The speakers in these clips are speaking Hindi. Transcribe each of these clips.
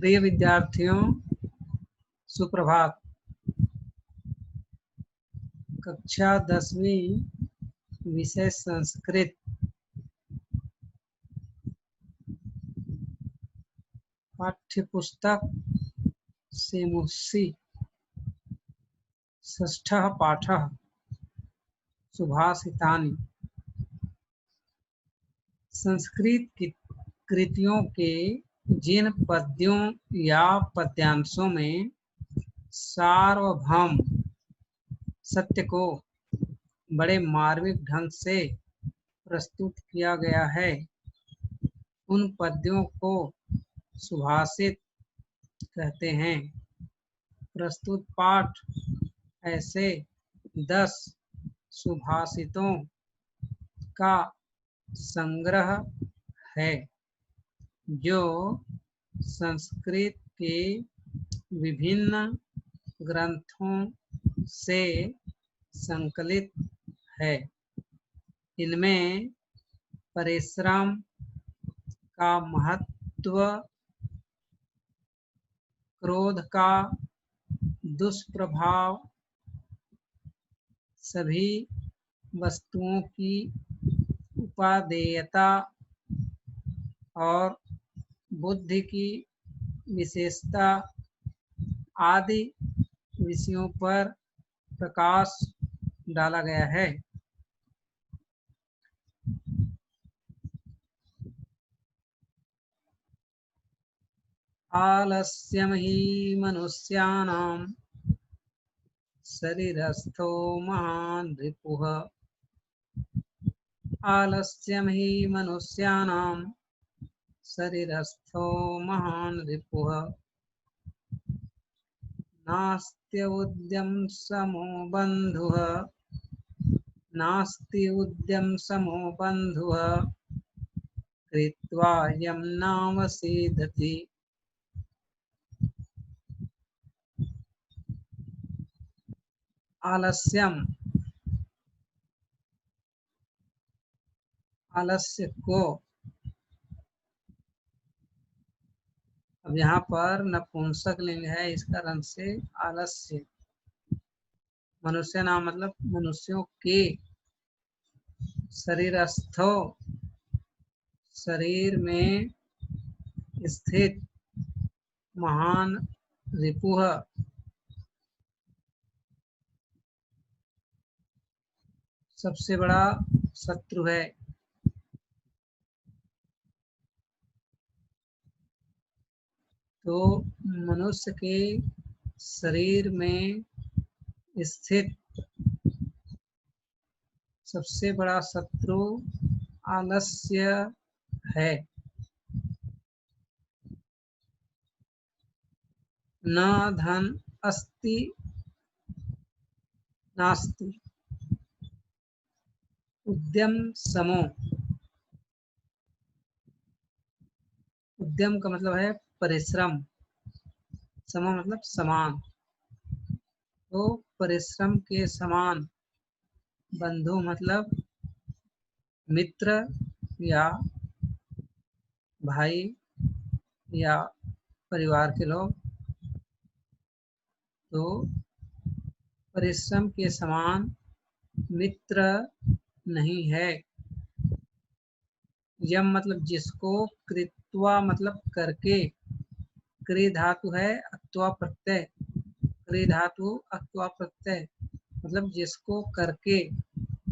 प्रिय विद्यार्थियों, सुप्रभात। कक्षा 10वीं विषय संस्कृत पाठ्यपुस्तक से मुंशी षष्ठः पाठः सुभाषितानि। संस्कृत की कृतियों के जिन पद्यों या पद्यांशों में सार्वभौम सत्य को बड़े मार्मिक ढंग से प्रस्तुत किया गया है, उन पद्यों को सुभाषित कहते हैं। प्रस्तुत पाठ ऐसे 10 सुभाषितों का संग्रह है जो संस्कृत के विभिन्न ग्रंथों से संकलित है। इनमें परिश्रम का महत्व, क्रोध का दुष्प्रभाव, सभी वस्तुओं की उपादेयता और बुद्धि की विशेषता आदि विषयों पर प्रकाश डाला गया है। आलस्यं हि मनुष्याणां शरीरस्थो महान् रिपुः। आलस्यं हि मनुष्याणां शरीरस्थो महान् रिपुः। नास्ति उद्यम समो बन्धुः, नास्ति उद्यम समो बन्धुः, कृत्वा यं नावसीदति। आलस्यम, आलस्य को अब यहाँ पर नपुंसक लिंग है, इस कारण से आलस्य। मनुष्य नाम मतलब मनुष्यों के, शरीरस्थो शरीर में स्थित, महान रिपुः सबसे बड़ा शत्रु है। तो मनुष्य के शरीर में स्थित सबसे बड़ा शत्रु आलस्य है। न धन अस्ति नास्ति उद्यम समो। उद्यम का मतलब है परिश्रम, सम मतलब समान। तो परिश्रम के समान, बंधु मतलब मित्र या भाई या परिवार के लोग। तो परिश्रम के समान मित्र नहीं है। यम मतलब जिसको, कृत्वा मतलब करके, क्रि धातु है अक्त्वा प्रत्यय, क्रि धातु अक्त्वा प्रत्यय मतलब जिसको करके,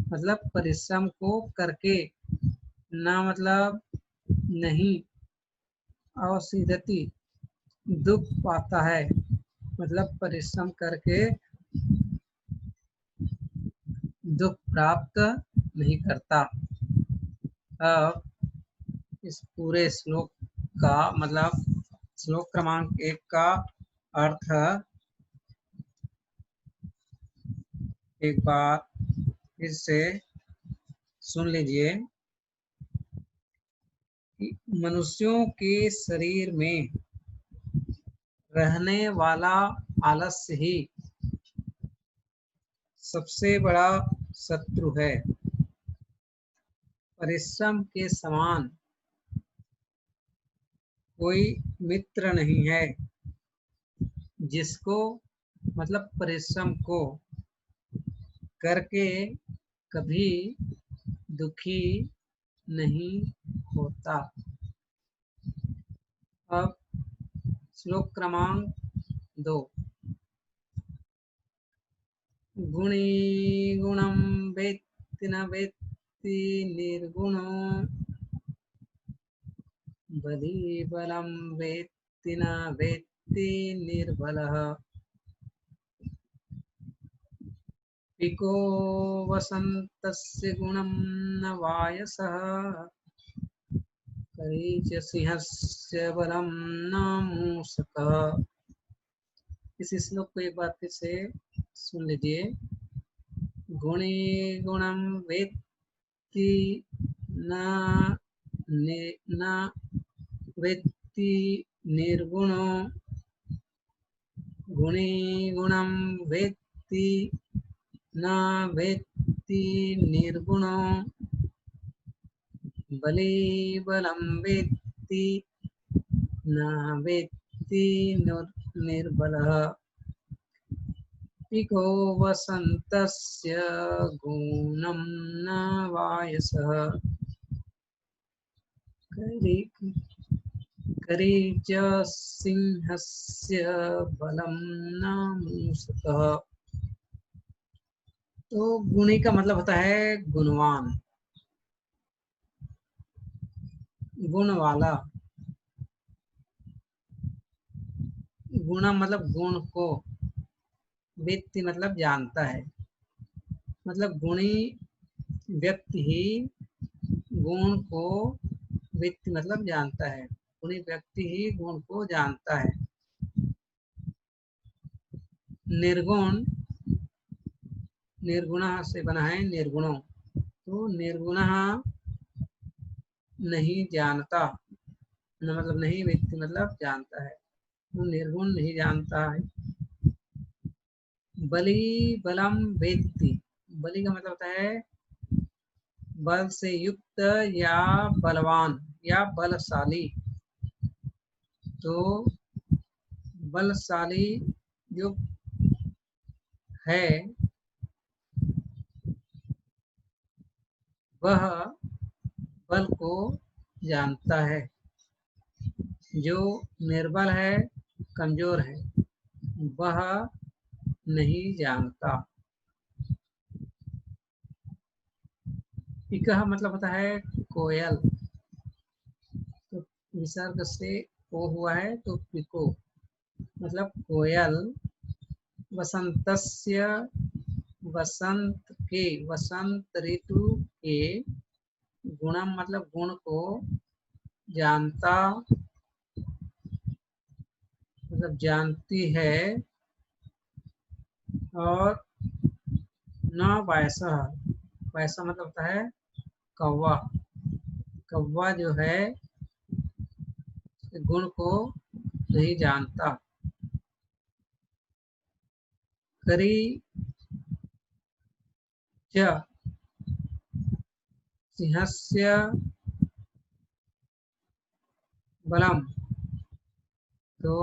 मतलब परिश्रम को करके, ना मतलब नहीं, अवसीदति दुख पाता है, मतलब परिश्रम करके दुख प्राप्त नहीं करता। अब इस पूरे श्लोक का मतलब श्लोक क्रमांक 1 का अर्थ एक बार फिर से सुन लीजिए कि मनुष्यों के शरीर में रहने वाला आलस्य ही सबसे बड़ा शत्रु है। परिश्रम के समान कोई मित्र नहीं है जिसको मतलब परिश्रम को करके कभी दुखी नहीं होता। अब श्लोक क्रमांक 2। गुणी गुणं वेत्ति न वेत्ति निर्गुणो बली बलं वेत्ति न वेत्ति निर्बलः पिको वसन्तस्य गुणं न वायसः करी च सिंहस्य बलं न मूषकः। इस श्लोक को एक बार फिर से सुन लीजिए। गुणी गुणं वेत्ति न वेत्ति निर्गुणो गुणी गुणं वेत्ति न वेत्ति निर्गुणो बली बलं वेत्ति न वेत्ति निर्बलः पिको वसन्तस्य गुणं न वायसः करी च सिंहस्य बलं न मूषकः। तो गुणी का मतलब होता है गुणवान, गुण वाला। गुणा मतलब गुण को, वेत्ति मतलब जानता है, मतलब गुणी व्यक्ति ही गुण को वेत्ति मतलब जानता है, गुणी व्यक्ति ही गुण को जानता है। निर्गुण निर्गुण से बना है निर्गुणों, तो निर्गुण नहीं जानता, न मतलब नहीं व्यक्ति मतलब जानता है, तो निर्गुण नहीं जानता है। बली बलम वेत्ति, बली का मतलब होता है बल से युक्त या बलवान या बलशाली। तो बलशाली जो है वह बल को जानता है, जो निर्बल है कमजोर है वह नहीं जानता। पिकह मतलब होता है कोयल, तो विसर्ग से ओ हुआ है तो पिको मतलब कोयल। वसंतस्य वसंत के, वसंत ऋतु के गुणम मतलब गुण को जानता मतलब जानती है। और न वैसा, वैसा मतलब होता है कौवा, कौवा जो है गुण को नहीं जानता। करी च सिंहस्य बलम, तो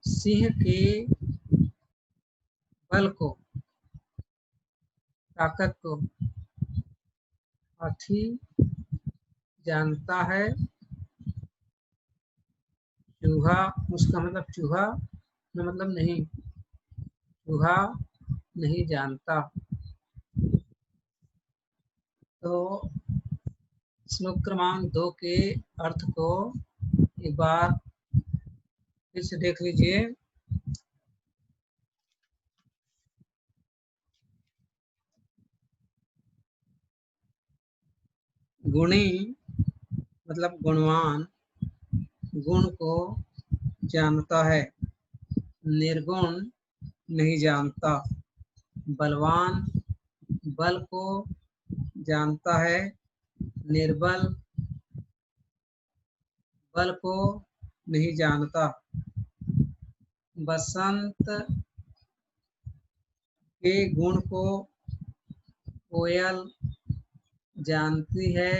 सिंह के बल को, ताकत को हाथी जानता है। चूहा, उसका मतलब चूहा न मतलब नहीं, चूहा नहीं जानता। तो श्लोक क्रमांक 2 के अर्थ को एक बार फिर से देख लीजिए। गुणी मतलब गुणवान, गुण को जानता है, निर्गुण नहीं जानता। बलवान बल को जानता है, निर्बल बल को नहीं जानता। बसंत के गुण को कोयल जानती है,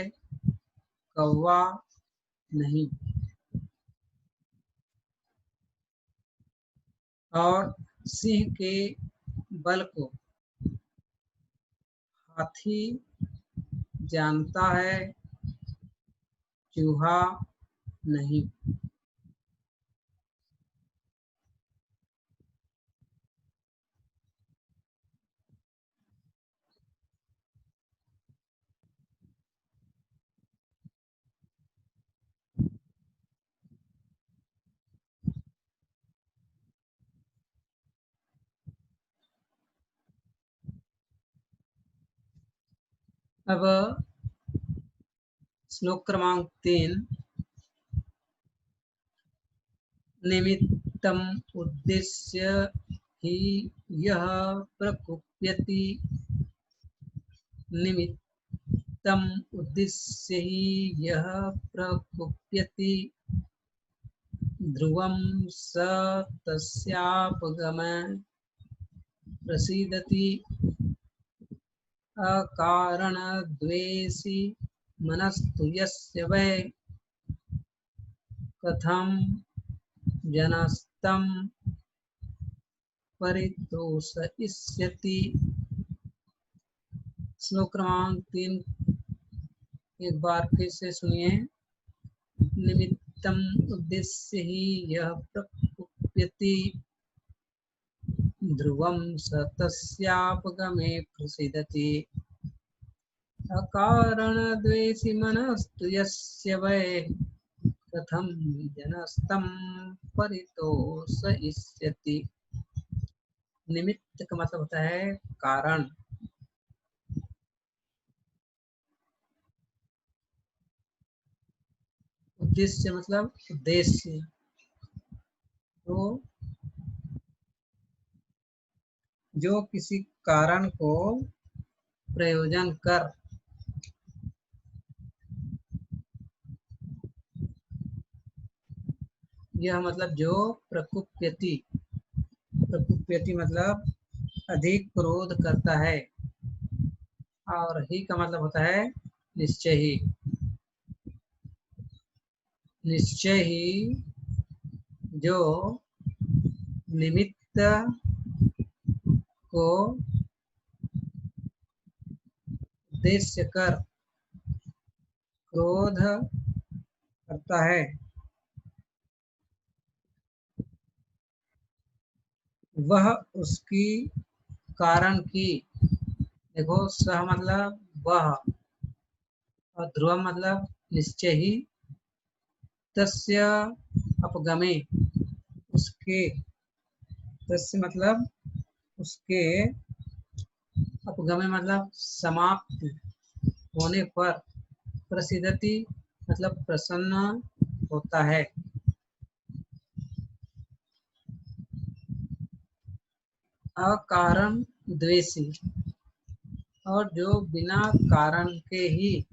कौवा नहीं। और सिंह के बल को हाथी जानता है, चूहा नहीं। अब श्लोक क्रमांक 3। निमित्तम उद्देश्य ही यह प्रकुप्यति। निमित्तम उद्देश्य ही यह प्रकुप्यति। ध्रुवं स तस्यापगमे प्रसीदति। अकारणद्वेषी मनस्तु यस्य वै कथं जनस्तं परितोषयिष्यति। श्लोक क्रमांक 3 एक बार फिर से सुनिए। निमित्तम उद्देश्य ही यह प्रकुप्यति। ध्रुवं स तस्यापगमे प्रसीदति। अकारणद्वेषी मनस्तु यस्य वै कथं जनस्तं परितोषयिष्यति। निमित्त का मतलब होता है कारण। उद्देश्य मतलब उद्देश्य। तो जो किसी कारण को प्रयोजन कर यह मतलब जो प्रकुप्यति। प्रकुप्यति मतलब अधिक क्रोध करता है। और ही का मतलब होता है निश्चय ही। निश्चय ही जो निमित्त को उद्देश्य कर क्रोध करता है, वह उसकी कारण की। देखो, सह मतलब वह और ध्रुव मतलब निश्चय ही। तस्य अपगमे उसके। तस्य मतलब उसके। अपगमे मतलब समाप्त होने पर। प्रसिद्धति मतलब प्रसन्न होता है। अकारण द्वेषी और जो बिना कारण के ही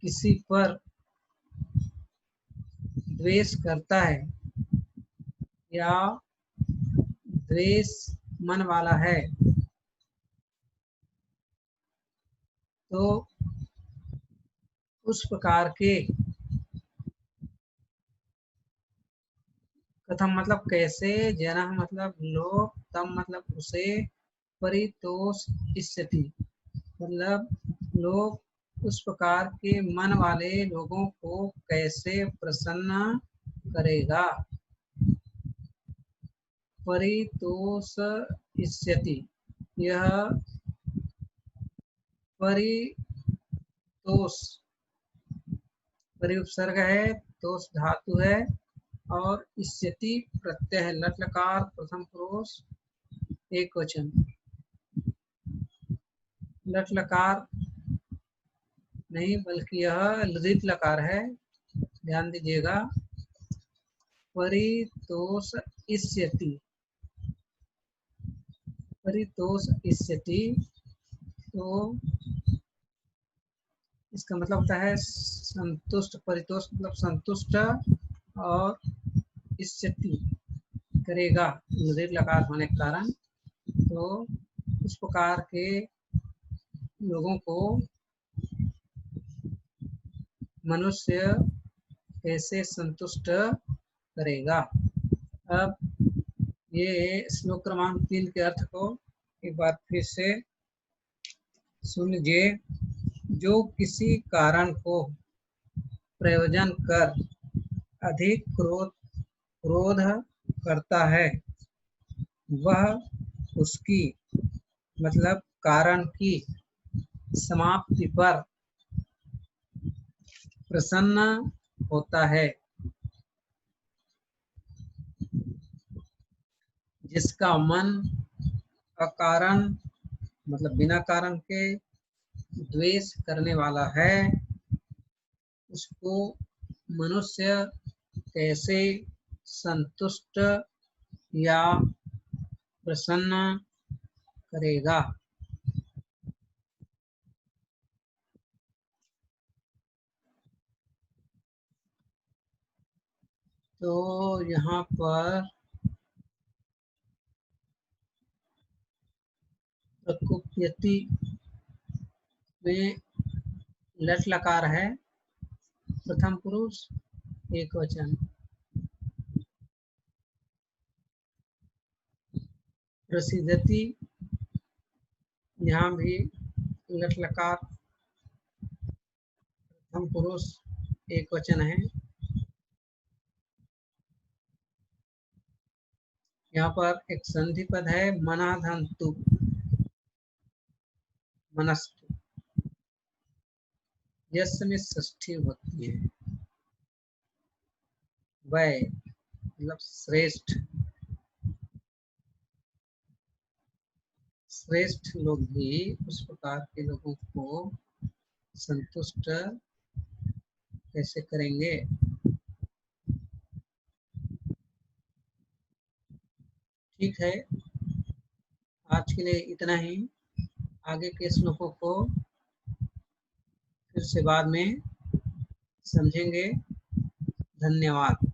किसी पर द्वेष करता है या द्वेष मन वाला है, तो उस प्रकार के कथम मतलब कैसे, जना मतलब लोग, तम मतलब उसे, परितोष इष्यति मतलब लोग उस प्रकार के मन वाले लोगों को कैसे प्रसन्न करेगा। परितोष इष्यति यह परितोष परि उपसर्ग है, तोष धातु है और इष्यति प्रत्यय है। लट लकार प्रथम पुरुष एक वचन। लट लकार नहीं बल्कि यह लृदित लकार है, ध्यान दीजिएगा। परितोष इष्यति। परितोष इष्यति तो इसका मतलब होता है संतुष्ट। परितोष मतलब संतुष्ट और इष्यति करेगा लृदित लकार होने के कारण। तो उस प्रकार के लोगों को मनुष्य कैसे संतुष्ट करेगा। अब ये श्लोक क्रमांक 3 के अर्थ को एक बार फिर से सुन लीजिए। जो किसी कारण को प्रयोजन कर अधिक क्रोध करता है, वह उसकी मतलब कारण की समाप्ति पर प्रसन्न होता है। जिसका मन अकारण मतलब बिना कारण के द्वेष करने वाला है, उसको मनुष्य कैसे संतुष्ट या प्रसन्न करेगा। तो यहाँ पर प्रकोप्यति में लट लकार है, प्रथम पुरुष एक वचन। प्रसिद्धति यहाँ भी लट लकार प्रथम पुरुष एक वचन है। यहाँ पर एक संधि पद है मनाधंतु मनस्तु, यस में षष्ठी होती है। वह मतलब श्रेष्ठ, श्रेष्ठ लोग भी उस प्रकार के लोगों को संतुष्ट कैसे करेंगे। ठीक है, आज के लिए इतना ही। आगे के श्लोकों को फिर से बाद में समझेंगे। धन्यवाद।